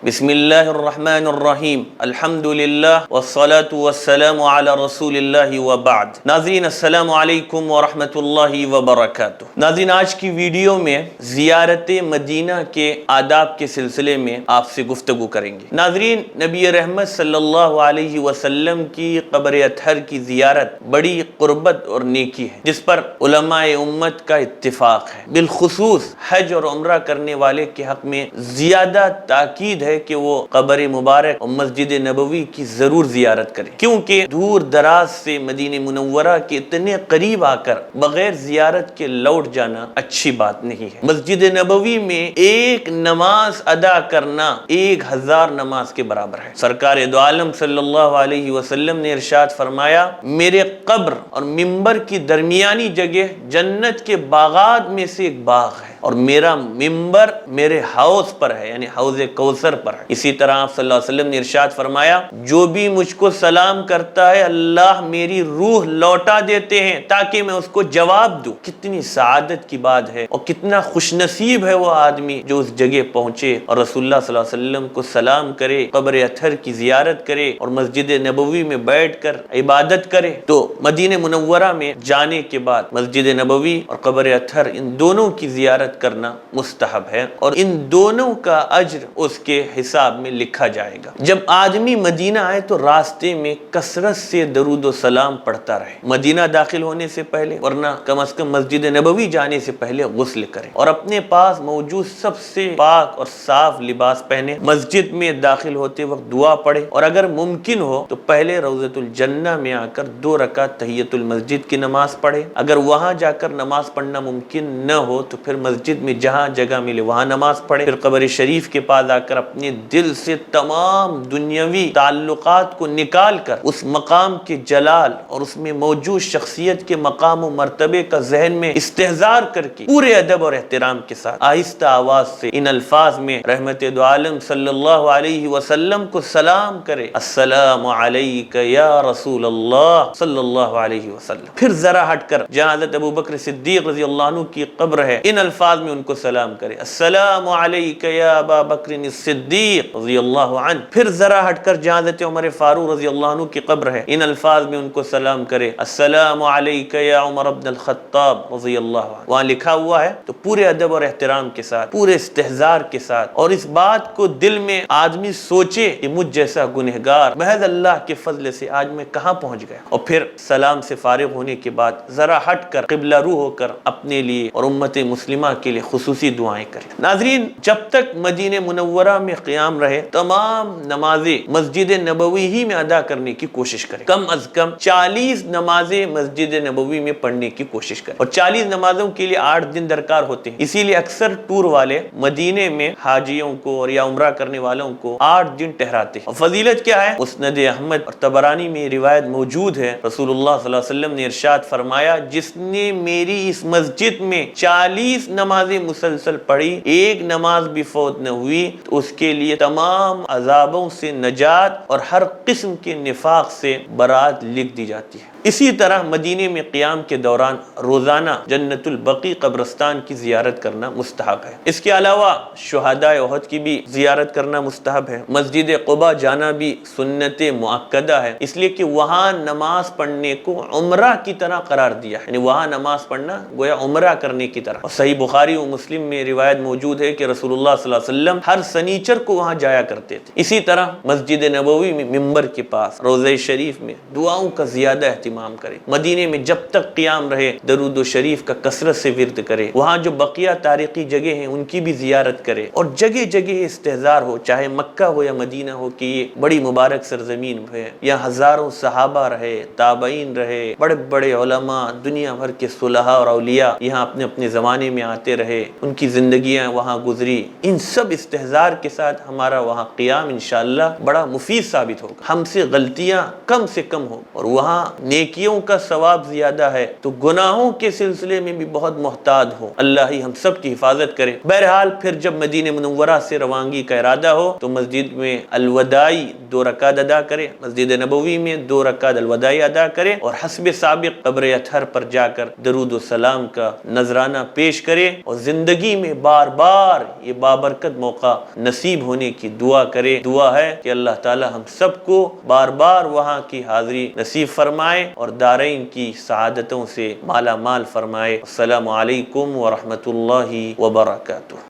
بسم اللہ الرحمن الرحیم الحمدللہ والصلاة والسلام علی رسول اللہ وبعد۔ ناظرین السلام علیکم ورحمۃ اللہ وبرکاتہ۔ ناظرین آج کی ویڈیو میں زیارت مدینہ کے آداب کے سلسلے میں آپ سے گفتگو کریں گے۔ ناظرین نبی رحمت صلی اللہ علیہ وسلم کی قبر اطہر کی زیارت بڑی قربت اور نیکی ہے جس پر علماء امت کا اتفاق ہے۔ بالخصوص حج اور عمرہ کرنے والے کے حق میں زیادہ تاکید ہے کہ وہ قبر مبارک اور مسجد نبوی کی ضرور زیارت کریں، کیونکہ دور دراز سے مدینہ منورہ کے اتنے قریب آ کر بغیر زیارت کے لوٹ جانا اچھی بات نہیں ہے۔ مسجد نبوی میں ایک نماز ادا کرنا 1000 نماز کے برابر ہے۔ سرکار دو عالم صلی اللہ علیہ وسلم نے ارشاد فرمایا، میرے قبر اور ممبر کی درمیانی جگہ جنت کے باغات میں سے ایک باغ ہے اور میرا ممبر میرے حوض پر ہے، یعنی حوض کوثر پر ہے۔ اسی طرح آپ صلی اللہ علیہ وسلم نے ارشاد فرمایا، جو بھی مجھ کو سلام کرتا ہے اللہ میری روح لوٹا دیتے ہیں تاکہ میں اس کو جواب دوں۔ کتنی سعادت کی بات ہے اور کتنا خوش نصیب ہے وہ آدمی جو اس جگہ پہنچے اور رسول اللہ صلی اللہ علیہ وسلم کو سلام کرے، قبر اطہر کی زیارت کرے اور مسجد نبوی میں بیٹھ کر عبادت کرے۔ تو مدینہ منورہ میں جانے کے بعد مسجد نبوی اور قبر اطہر ان دونوں کی زیارت کرنا مستحب ہے اور ان دونوں کا اجر اس کے حساب میں لکھا جائے گا۔ جب آدمی مدینہ آئے تو راستے میں کثرت سے درود و سلام پڑھتا رہے، مدینہ داخل ہونے سے پہلے، ورنہ کم از کم مسجد نبوی جانے سے پہلے غسل کرے اور اپنے پاس موجود سب سے پاک اور صاف لباس پہنے، مسجد میں داخل ہوتے وقت دعا پڑھے اور اگر ممکن ہو تو پہلے روضۃ الجنہ میں آ کر 2 رکعت تحیۃ المسجد کی نماز پڑھے۔ اگر وہاں جا کر نماز پڑھنا ممکن نہ ہو تو پھر مسجد میں جہاں جگہ ملے وہاں نماز پڑھے۔ پھر قبر شریف کے پاس آ کر اپنے دل سے تمام دنیاوی تعلقات کو نکال کر اس مقام کے جلال اور اس میں موجود شخصیت کے مقام و مرتبے کا ذہن میں استحضار کر کے پورے ادب اور احترام کے ساتھ آہستہ آواز سے ان الفاظ میں رحمت دو عالم صلی اللہ علیہ وسلم کو سلام کرے، السلام علیک یا رسول اللہ صلی اللہ علیہ وسلم۔ پھر ذرا ہٹ کر جہاں حضرت ابوبکر صدیق رضی اللہ عنہ کی قبر ہے ان الفاظ میں ان کو سلام کرے، السلام علیک یا ابا بکر الصدیق رضی اللہ عنہ۔ پھر ذرا ہٹ کر جہاں حضرت عمر فاروق رضی اللہ عنہ کی قبر ہے ان الفاظ میں ان کو سلام کرے، السلام علیک یا عمر بن الخطاب رضی اللہ عنہ۔ وہاں لکھا ہوا ہے تو پورے ادب اور احترام کے ساتھ، پورے استحضار کے ساتھ اور اس بات کو دل میں آدمی سوچے کہ مجھ جیسا گنہگار محض اللہ کے فضل سے آج میں کہاں پہنچ گیا، اور پھر سلام سے فارغ ہونے کے بعد ذرا ہٹ کر قبلہ رو ہو کر اپنے لیے اور امت مسلمہ کے لیے خصوصی دعائیں کریں۔ ناظرین جب تک مدینہ منورہ میں قیام رہے تمام نمازیں مسجد نبوی ہی میں ادا کرنے کی کوشش کریں، کم از کم 40 نمازیں مسجد نبوی میں پڑھنے کی کوشش کریں، اور 40 نمازوں کے لیے 8 دن درکار ہوتے ہیں، اسی لیے اکثر ٹور والے مدینے میں حاجیوں کو اور یا عمرہ کرنے والوں کو 8 دن ٹھہراتے ہیں۔ اور فضیلت کیا ہے؟ مسند احمد اور طبرانی میں روایت موجود ہے، رسول اللہ صلی اللہ علیہ وسلم نے ارشاد فرمایا، جس نے میری اس مسجد میں 40 نمازیں مسلسل پڑھی، ایک نماز بھی فوت نہ ہوئی تو اس کے لیے تمام عذابوں سے نجات اور ہر قسم کے نفاق سے برات لکھ دی جاتی ہے۔ اسی طرح مدینے میں قیام کے دوران روزانہ جنت البقیع قبرستان کی زیارت کرنا مستحب ہے۔ اس کے علاوہ شہداء احد کی بھی زیارت کرنا مستحب ہے۔ مسجد قباء جانا بھی سنت مؤکدہ ہے، اس لیے کہ وہاں نماز پڑھنے کو عمرہ کی طرح قرار دیا ہے، یعنی وہاں نماز پڑھنا گویا عمرہ کرنے کی طرح۔ اور صحیح بخاری و مسلم میں روایت موجود ہے کہ رسول اللہ صلی اللہ علیہ وسلم ہر سنیچر کو وہاں جایا کرتے تھے۔ اسی طرح مسجد نبوی میں ممبر کے پاس روضہ شریف میں دعاؤں کا زیادہ اہتمام کرے، مدینے میں جب تک قیام رہے درود و شریف کا کثرت سے ورد کرے، وہاں جو بقیہ تاریخی جگہ ہیں ان کی بھی زیارت کرے اور جگہ جگہ استحضار ہو، چاہے مکہ ہو یا مدینہ ہو کہ یہ بڑی مبارک سرزمین ہے، یا ہزاروں صحابہ رہے، تابعین رہے، بڑے بڑے علماء، دنیا بھر کے صلحاء اور اولیاء یہاں اپنے اپنے زمانے میں آتے رہے، ان کی زندگیاں وہاں گزری۔ ان سب استحضار کے ساتھ ہمارا وہاں قیام انشاءاللہ بڑا مفید ثابت ہوگا، ہم سے غلطیاں کم سے کم ہو اور وہاں نیکیوں کا ثواب زیادہ ہے تو گناہوں کے سلسلے میں بھی بہت محتاط ہو۔ اللہ ہی ہم سب کی حفاظت کرے۔ بہرحال پھر جب مدینہ منورہ سے روانگی کا ارادہ ہو تو مسجد میں الوداعی 2 رکعت ادا کرے، مسجد نبوی میں 2 رکعت الوداعی ادا کرے اور حسب سابق قبر اطہر پر جا کر درود و سلام کا نذرانہ پیش کرے اور زندگی میں بار بار یہ بابرکت موقع نصیب ہونے کی دعا کرے۔ دعا ہے کہ اللہ تعالی ہم سب کو بار بار وہاں کی حاضری نصیب فرمائے اور دارین کی سعادتوں سے مالا مال فرمائے۔ السلام علیکم ورحمۃ اللہ وبرکاتہ۔